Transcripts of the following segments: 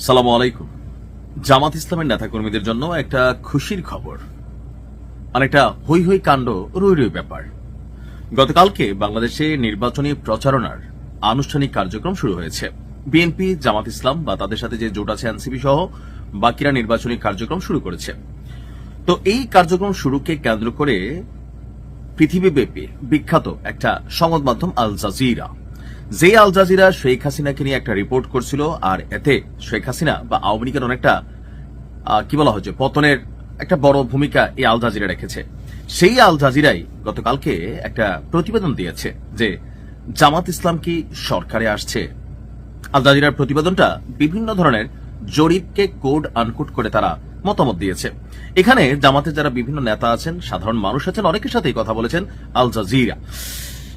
সালামু আলাইকুম। জামাত ইসলামের নেতাকর্মীদের জন্য একটা খুশির খবর, অনেকটা হই হই কাণ্ড, রই রই ব্যাপার। গতকালকে বাংলাদেশে নির্বাচনী প্রচারণার আনুষ্ঠানিক কার্যক্রম শুরু হয়েছে। বিএনপি, জামাত ইসলাম বা তাদের সাথে যে জোট আছে এনসিপি সহ বাকিরা নির্বাচনী কার্যক্রম শুরু করেছে। তো এই কার্যক্রম শুরুকে কেন্দ্র করে পৃথিবীব্যাপী বিখ্যাত একটা সংবাদ মাধ্যম আল জাজিরা, যে আল জাজিরা শেখ হাসিনাকে নিয়ে একটা রিপোর্ট করছিল, আর এতে শেখ হাসিনা বা আওয়ামী লীগের অনেকটা কি বলা হচ্ছে পতনের একটা বড় ভূমিকা এই আল জাজিরা রেখেছে। সেই আল জাজিরাই গতকালকে একটা প্রতিবেদন দিয়েছে যে জামাত ইসলাম কি সরকারে আসছে। আল জাজিরার প্রতিবেদনটা বিভিন্ন ধরনের জরিপকে কোড আনকোড করে তারা মতামত দিয়েছে। এখানে জামাতের যারা বিভিন্ন নেতা আছেন, সাধারণ মানুষ আছেন, অনেকের সাথেই কথা বলেছেন আল জাজিরা।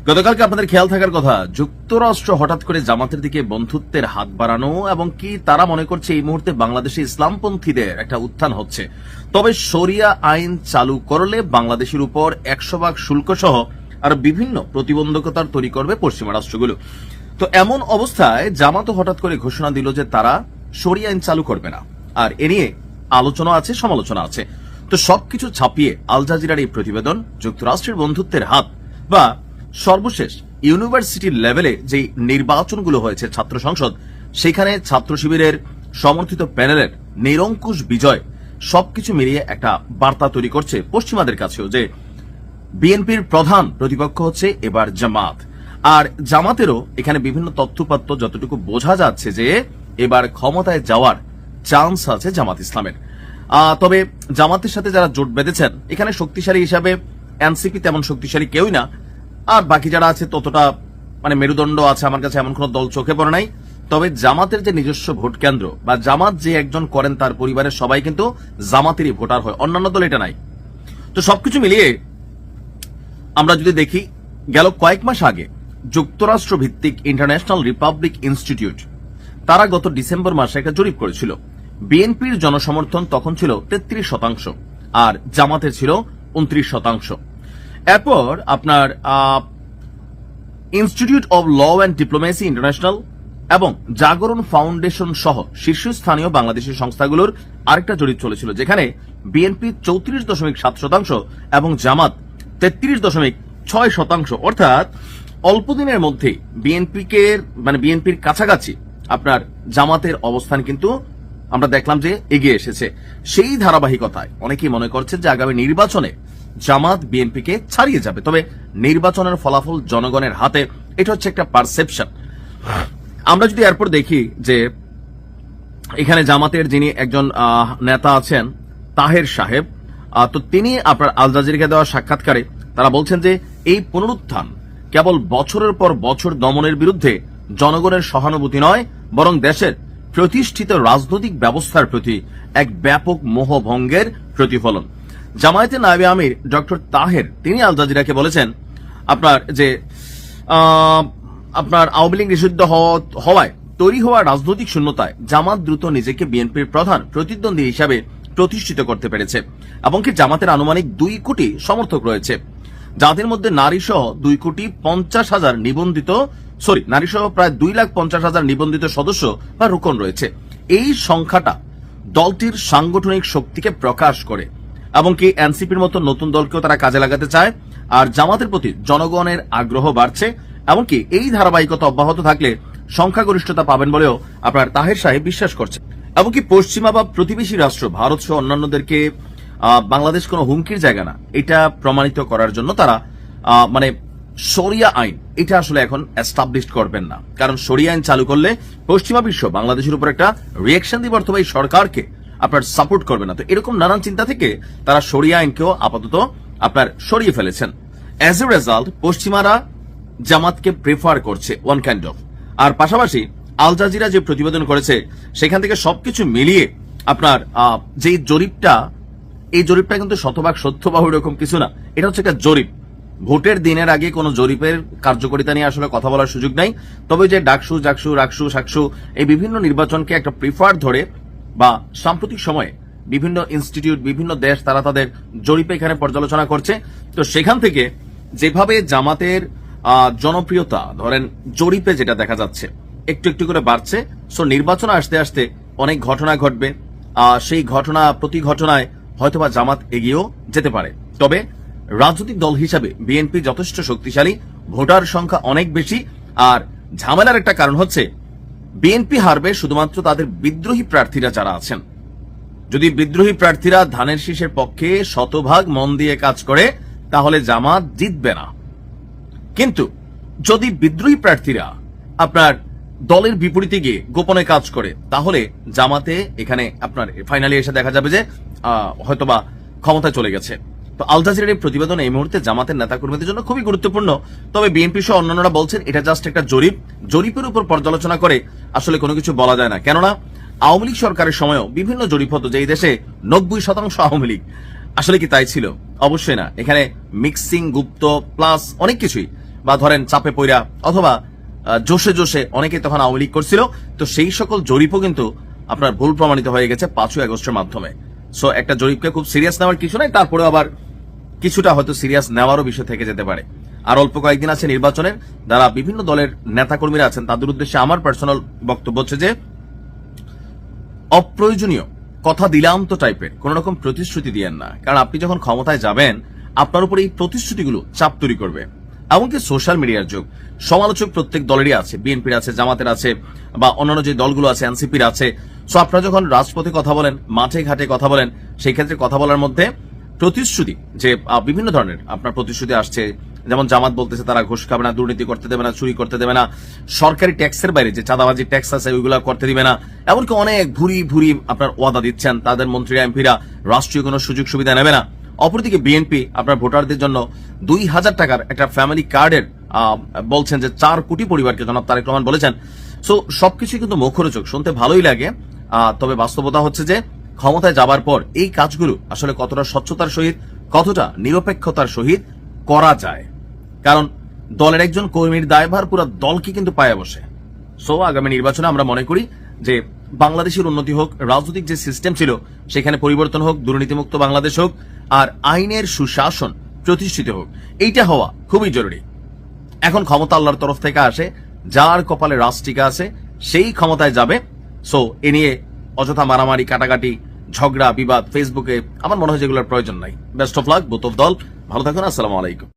গতকালকে আপনাদের খেয়াল থাকার কথা, যুক্তরাষ্ট্র হঠাৎ করে জামাতের দিকে বন্ধুত্বের হাত বাড়ানো এবং কি তারা মনে করছে এই মুহূর্তে বাংলাদেশে ইসলামপন্থীদের একটা উত্থান হচ্ছে, তবে শরিয়া আইন চালু করলে বাংলাদেশের উপর 100% শুল্ক সহ আর বিভিন্ন প্রতিবন্ধকতার তৈরি করবে পশ্চিমা রাষ্ট্রগুলো। তো এমন অবস্থায় জামাতও হঠাৎ করে ঘোষণা দিল যে তারা শরিয়া আইন চালু করবে না, আর এ নিয়ে আলোচনা আছে, সমালোচনা আছে। তো সবকিছু ছাপিয়ে আল জাজিরার এই প্রতিবেদন যুক্তরাষ্ট্রের বন্ধুত্বের হাত বা সর্বশেষ ইউনিভার্সিটির লেভেলে যে নির্বাচনগুলো হয়েছে ছাত্র সংসদ, সেখানে ছাত্র শিবিরের সমর্থিত প্যানেলের নিরঙ্কুশ বিজয়, সবকিছু মিলিয়ে একটা বার্তা তৈরি করছে পশ্চিমাদের কাছেও যে বিএনপির প্রধান প্রতিপক্ষ হচ্ছে এবার জামাত। আর জামাতেরও এখানে বিভিন্ন তথ্যপাত্র যতটুকু বোঝা যাচ্ছে যে এবার ক্ষমতায় যাওয়ার চান্স আছে জামাত ইসলামের। তবে জামাতের সাথে যারা জোট বেঁধেছেন এখানে শক্তিশালী হিসাবে এনসিপি তেমন শক্তিশালী কেউই না, আর বাকি যারা আছে ততটা মেরুদণ্ড আছে আমার কাছে এমন কোন দল চোখে পড়ে নাই। তবে জামাতের যে নিজস্ব ভোট কেন্দ্র বা জামাত যে একজন করেন তার পরিবারের সবাই কিন্তু জামাতেরই ভোটার হয়, অন্যান্য দল এটা নাই। তো সবকিছু মিলিয়ে আমরা যদি দেখি, গেল কয়েক মাস আগে যুক্তরাষ্ট্র ভিত্তিক ইন্টারন্যাশনাল রিপাবলিক ইনস্টিটিউট তারা গত ডিসেম্বর মাসে একটা জরিপ করেছিল। বিএনপির জনসমর্থন তখন ছিল 33% আর জামাতের ছিল 29%। এরপর আপনার institute of law and diplomacy international এবং জাগরণ ফাউন্ডেশন সহ শীর্ষস্থানীয় বাংলাদেশের সংস্থাগুলোর আরেকটা জরিপ চলেছিল, যেখানে বিএনপি 34.7% এবং জামাত 33.6%। অর্থাৎ অল্প দিনের মধ্যে বিএনপির কাছাকাছি আপনার জামাতের অবস্থান কিন্তু আমরা দেখলাম যে এগিয়ে এসেছে। সেই ধারাবাহিকতায় অনেকেই মনে করছে যে আগামী নির্বাচনে জামাত বিএনপিকে ছাড়িয়ে যাবে। তবে নির্বাচনের ফলাফল জনগণের হাতে, এটা হচ্ছে একটা পারসেপশন। আমরা যদি এরপর দেখি যে এখানে জামাতের যিনি একজন নেতা আছেন তাহের সাহেব, তো তিনি আপনার আল জাজিরাকে দেওয়া সাক্ষাৎকারে তারা বলছেন যে এই পুনরুত্থান কেবল বছরের পর বছর দমনের বিরুদ্ধে জনগণের সহানুভূতি নয়, বরং দেশের প্রতিষ্ঠিত রাজনৈতিক ব্যবস্থার প্রতি এক ব্যাপক মোহভঙ্গের প্রতিফলন। জামায়াতের নায়েবে আমির ডক্টর তাহের তিনি আল জাজিরাকে বলেছেন আপনার আওয়ামী লীগ নিষিদ্ধ হওয়ায় তৈরি হওয়া রাজনৈতিক শূন্যতায় জামাত দ্রুত নিজেকে বিএনপির প্রধান প্রতিদ্বন্দ্বী হিসাবে প্রতিষ্ঠিত করতে পেরেছে এবং কি জামাতের আনুমানিক 2 কোটি সমর্থক রয়েছে, যাদের মধ্যে নারীসহ 2,50,000 নারীসহ প্রায় 2,50,000 নিবন্ধিত সদস্য বা রুকন রয়েছে। এই সংখ্যাটা দলটির সাংগঠনিক শক্তিকে প্রকাশ করে এবং কি এনসিপির মতো নতুন দলকেও তারা কাজে লাগাতে চায়। আর জামাতের প্রতি জনগণের আগ্রহ বাড়ছে, এমনকি এই ধারাবাহিকতা অব্যাহত থাকলে সংখ্যাগরিষ্ঠতা পাবেন বলেও আপনার তাহের সাহেব বিশ্বাস করছে। এমনকি পশ্চিমা বা প্রতিবেশী রাষ্ট্র ভারত সহ অন্যান্যদেরকে বাংলাদেশ কোনো হুমকির জায়গা না, এটা প্রমাণিত করার জন্য তারা শরিয়া আইন এটা আসলে এখন এস্টাবলিশড করবেন না, কারণ শরিয়া আইন চালু করলে পশ্চিমা বিশ্ব বাংলাদেশের উপর একটা রিয়েকশন দিবে অথবা এই সরকারকে আপনার সাপোর্ট করবে না। তো এরকম নানান চিন্তা থেকে তারা শরিয়া আইনকেও আপাতত আপনার সরিয়ে ফেলেছেন। অ্যাজ এ রেজাল্ট পশ্চিমারা জামাতকে প্রেফার করছে ওয়ান কাইন্ড অফ। আর পাশাপাশি আল জাজিরা যে প্রতিবেদন করেছে সেখান থেকে সবকিছু মিলিয়ে আপনার যে জরিপটা, এই জরিপটা কিন্তু শতভাগ সত্য বা এরকম কিছু না, এটা হচ্ছে একটা জরিপ। ভোটের দিনের আগে কোন জরিপের কার্যকারিতা নিয়ে আসলে কথা বলার সুযোগ নাই। তবে যে ডাকসু, জাকসু, রাকসু, সাকসু এই বিভিন্ন নির্বাচনকে একটা প্রিফার ধরে বা সাম্প্রতিক সময়ে বিভিন্ন ইনস্টিটিউট, বিভিন্ন দেশ তারা তাদের জরিপে এখানে পর্যালোচনা করছে। তো সেখান থেকে যেভাবে জামাতের জনপ্রিয়তা ধরেন জরিপে যেটা দেখা যাচ্ছে একটু একটু করে বাড়ছে, সো নির্বাচন আসতে আসতে অনেক ঘটনা ঘটবে, সেই ঘটনা প্রতি ঘটনায় হয়তোবা জামাত এগিয়েও যেতে পারে। তবে রাজনৈতিক দল হিসাবে বিএনপি যথেষ্ট শক্তিশালী, ভোটার সংখ্যা অনেক বেশি। আর ঝামেলার একটা কারণ হচ্ছে বিএনপি হারবে শুধুমাত্র তাদের বিদ্রোহী প্রার্থীরা যারা আছেন। যদি বিদ্রোহী প্রার্থীরা ধানের শীষের পক্ষে শতভাগ মন দিয়ে কাজ করে তাহলে জামাত জিতবে না। কিন্তু যদি বিদ্রোহী প্রার্থীরা আপনার দলের বিপরীতে গিয়ে গোপনে কাজ করে তাহলে জামাতে এখানে আপনার ফাইনালি এসে দেখা যাবে যে হয়তোবা ক্ষমতায় চলে গেছে। তো আল জাজিরার এই প্রতিবেদন এই মুহূর্তে জামাতের নেতাকর্মীদের জন্য খুবই গুরুত্বপূর্ণ। তবে বিএনপি সহ অন্যান্যরা বলছেন এটা জাস্ট একটা জরিপের উপর পর্যালোচনা করে আসলে কোনো কিছু বলা যায় না। কেননা আওয়ামী লীগ সরকারের সময়ও বিভিন্ন জরিপ হতো যে এই দেশে 90% আওয়ামী লীগ। আসলে কি তাই ছিল? অবশ্যই না। এখানে মিক্সিং, গুপ্ত প্লাস অনেক কিছুই, বা ধরেন চাপে পইরা অথবা জোশে জোশে অনেকে তখন আওয়ামী লীগ করছিল। তো সেই সকল জরিপও কিন্তু আপনার ভুল প্রমাণিত হয়ে গেছে 5ই আগস্টের মাধ্যমে। সো একটা জরিপকে খুব সিরিয়াস নেওয়ার কিছু নাই, তারপরে আবার কিছুটা হয়তো সিরিয়াস নেওয়ারও বিষয় থেকে যেতে পারে। আর অল্প কয়েকদিন আছে নির্বাচনের, যারা বিভিন্ন দলের নেতাকর্মীরা আছেন তাদের উদ্দেশ্যে আমার পার্সোনাল বক্তব্য হচ্ছে যে অপ্রয়োজনীয় কথা দিলাম তো টাইপের কোন রকম প্রতিশ্রুতি দিয়েন না। কারণ আপনি যখন ক্ষমতায় যাবেন আপনার উপর এই প্রতিশ্রুতিগুলো চাপ তৈরি করবে। এমনকি সোশ্যাল মিডিয়ার যুগ, সমালোচক প্রত্যেক দলেরই আছে, বিএনপির আছে, জামাতের আছে, বা অন্যান্য যে দলগুলো আছে এনসিপির আছে। সো আপনারা যখন রাজপথে কথা বলেন, মাঠে ঘাটে কথা বলেন, সেই ক্ষেত্রে কথা বলার মধ্যে প্রতিশ্রুতি যে বিভিন্ন ধরনের আপনার প্রতিশ্রুতি আসছে, যেমন জামাত বলতেছে তারা ঘুষ খাবে না, দুর্নীতি করতে দেবে না, চুরি করতে দেবে না, সরকারি ট্যাক্সের বাইরে যে চাঁদাবাজি ট্যাক্স আছে ওইগুলো করতে দিবে না, এমনকি অনেক ভুরি আপনার ওয়াদা দিচ্ছেন। তাদের মন্ত্রীরা এমপিরা রাষ্ট্রীয় কোনো সুযোগ সুবিধা নেবে না। অপরদিকে বিএনপি আপনার ভোটারদের জন্য 2000 টাকার একটা ফ্যামিলি কার্ডের বলছেন যে 4 কোটি পরিবারকে জনাব তারেক রহমান বলেছেন। সো সবকিছুই কিন্তু মুখরোচক, শুনতে ভালোই লাগে। তবে বাস্তবতা হচ্ছে যে ক্ষমতায় যাবার পর এই কাজগুলো আসলে কতটা স্বচ্ছতার সহিত, কতটা নিরপেক্ষতার সহিত করা যায়। কারণ দলের একজন কর্মীর দায়ভার পুরো দলকে কিন্তু পায়ে বসে। সো আগামী নির্বাচনে আমরা মনে করি যে বাংলাদেশের উন্নতি হোক, রাজনৈতিক যে সিস্টেম ছিল সেখানে পরিবর্তন হোক, দুর্নীতিমুক্ত বাংলাদেশ হোক, আর আইনের সুশাসন প্রতিষ্ঠিত হোক। এইটা হওয়া খুবই জরুরি। এখন ক্ষমতা আল্লাহর তরফ থেকে আসে, যার কপালে রাষ্ট্রিকা আছে সেই ক্ষমতায় যাবে। সো এ নিয়ে অযথা মারামারি, কাটাকাটি, ঝগড়া, বিবাদ ফেসবুকে আমার মনে হয় যেগুলোর প্রয়োজন নাই। Best of luck both of দল। ভালো থাকুন। আসসালামু আলাইকুম।